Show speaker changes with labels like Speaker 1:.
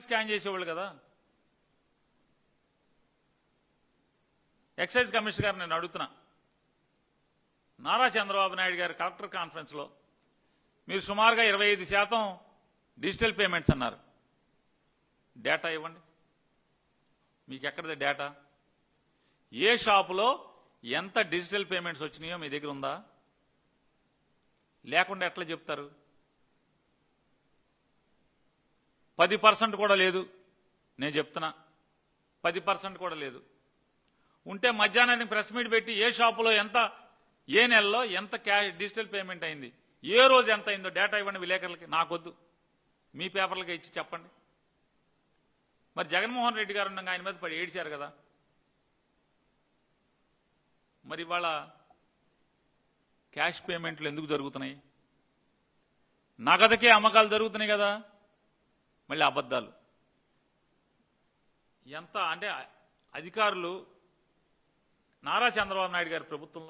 Speaker 1: Scan చేసేవాళ్ళు కదా. Excise commissioner గారు నేను అడుగుతున్నా, నారా చంద్రబాబు నాయుడు గారు కలెక్టర్ కాన్ఫరెన్స్లో మీరు సుమారుగా 25% డిజిటల్ పేమెంట్స్ అన్నారు. డేటా ఇవ్వండి, మీకు ఎక్కడిది డేటా? ఏ షాపులో ఎంత డిజిటల్ పేమెంట్స్ వచ్చినాయో మీ దగ్గర ఉందా? లేకుండా ఎట్లా చెప్తారు? 10% కూడా లేదు. నేను చెప్తున్నా 10% కూడా లేదు. ఉంటే మధ్యాహ్నానికి ప్రెస్ మీట్ పెట్టి ఏ షాపులో ఎంత, ఏ నెలలో ఎంత డిజిటల్ పేమెంట్ అయింది, ఏ రోజు ఎంత అయిందో డేటా ఇవ్వండి విలేకరులకి. నాకొద్దు, మీ పేపర్లకి ఇచ్చి చెప్పండి. మరి జగన్మోహన్ రెడ్డి గారు ఉండగా ఆయన మీద పడి ఏడ్చారు కదా. మరి ఇవాళ క్యాష్ పేమెంట్లు ఎందుకు జరుగుతున్నాయి? నగదుకే అమ్మకాలు జరుగుతున్నాయి కదా. మళ్ళీ అబద్ధాలు. ఎంత అంటే అధికారులు నారా చంద్రబాబు నాయుడు గారి ప్రభుత్వంలో